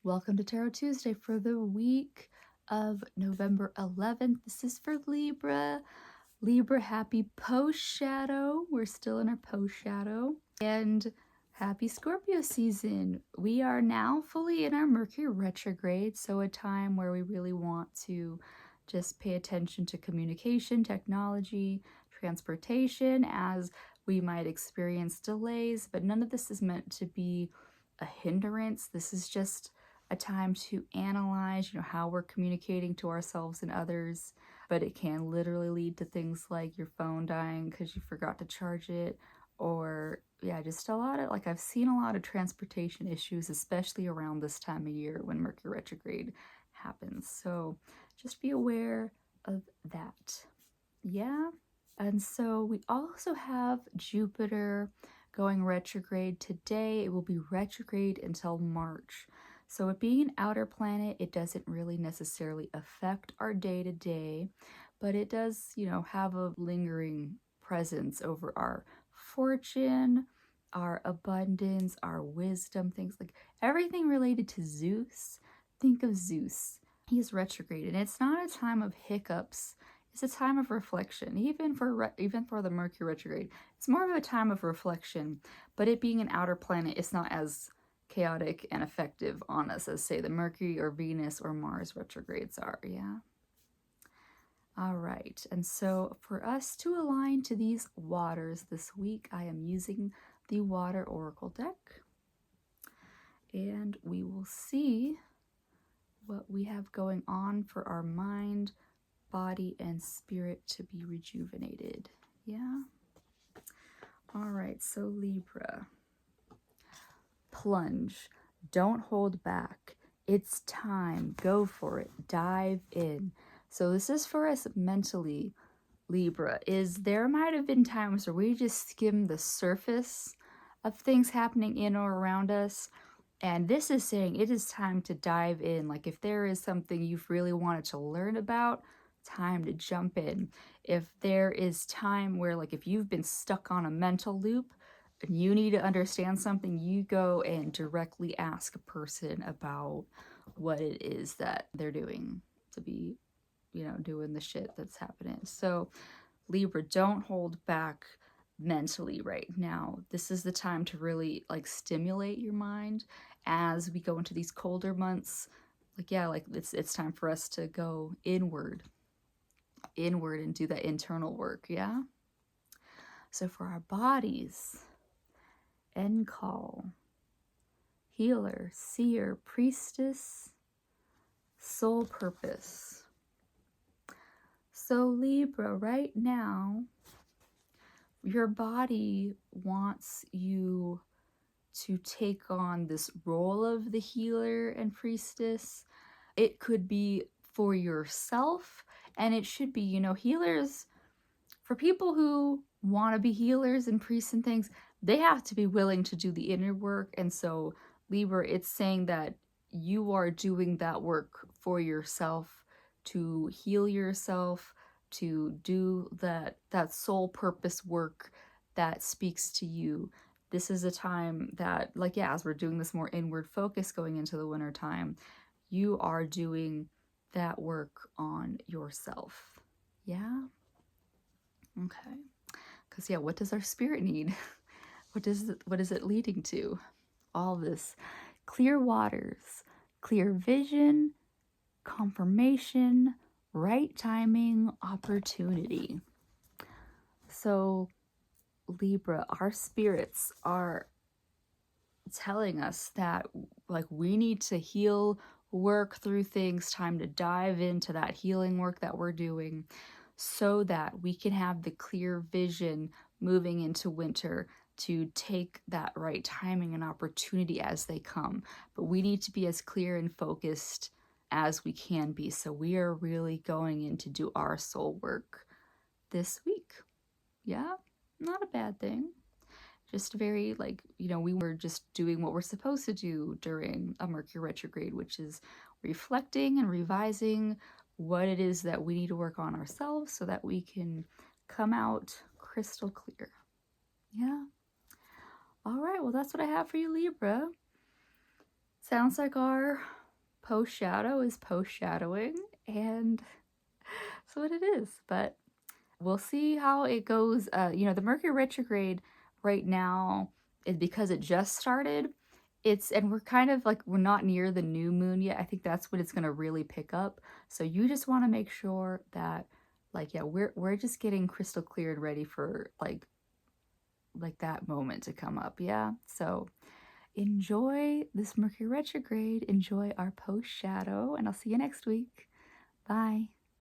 Welcome to Tarot Tuesday for the week of November 11th. This is for Libra. Libra, happy post-shadow. We're still in our post-shadow. And happy Scorpio season. We are now fully in our Mercury retrograde, so a time where we really want to just pay attention to communication, technology, transportation, as we might experience delays, but none of this is meant to be a hindrance. This is just a time to analyze, how we're communicating to ourselves and others, but it can literally lead to things like your phone dying because you forgot to charge it, or just a lot of, I've seen a lot of transportation issues, especially around this time of year when Mercury retrograde happens. So just be aware of that. Yeah. And so we also have Jupiter going retrograde today. It will be retrograde until March. So it being an outer planet, it doesn't really necessarily affect our day-to-day, but it does, have a lingering presence over our fortune, our abundance, our wisdom, things like everything related to Zeus. Think of Zeus. He's retrograde, and it's not a time of hiccups. It's a time of reflection. Even for the Mercury retrograde, it's more of a time of reflection. But it being an outer planet, it's not as chaotic and effective on us as, say, the Mercury or Venus or Mars retrogrades are. Yeah. All right. And so for us to align to these waters this week, I am using the Water Oracle deck, and we will see what we have going on for our mind, body, and spirit to be rejuvenated. Yeah. All right. So Libra. Plunge. Don't hold back. It's time. Go for it. Dive in. So this is for us mentally, Libra. There might have been times where we just skim the surface of things happening in or around us. And this is saying it is time to dive in. Like if there is something you've really wanted to learn about, time to jump in. If there is time where, if you've been stuck on a mental loop and you need to understand something, you go and directly ask a person about what it is that they're doing to be, doing the shit that's happening. So Libra, don't hold back mentally right now. This is the time to really stimulate your mind as we go into these colder months. It's time for us to go inward and do that internal work. Yeah. So for our bodies, end call, healer, seer, priestess, soul purpose. So Libra, right now, your body wants you to take on this role of the healer and priestess. It could be for yourself, and it should be, healers, for people who want to be healers and priests and things, they have to be willing to do the inner work. And so Libra, it's saying that you are doing that work for yourself, to heal yourself, to do that soul purpose work that speaks to you. This is a time that, as we're doing this more inward focus going into the winter time, you are doing that work on yourself. Yeah. Okay. Because what does our spirit need? What is it leading to? All this. Clear waters, clear vision, confirmation, right timing, opportunity. So Libra, our spirits are telling us that we need to heal, work through things, time to dive into that healing work that we're doing so that we can have the clear vision moving into winter to take that right timing and opportunity as they come. But we need to be as clear and focused as we can be. So we are really going in to do our soul work this week. Yeah, not a bad thing. Just very we were just doing what we're supposed to do during a Mercury retrograde, which is reflecting and revising what it is that we need to work on ourselves so that we can come out crystal clear. Yeah. All right. Well, that's what I have for you, Libra. sounds like our post shadow is post shadowing, and that's what it is. But we'll see how it goes. The Mercury retrograde right now is because it just started. And we're kind of like, we're not near the new moon yet. I think that's when it's going to really pick up. So you just want to make sure that, like, yeah, we're just getting crystal clear and ready for like that moment to come up. Yeah. So enjoy this Mercury retrograde, enjoy our post shadow, and I'll see you next week. Bye.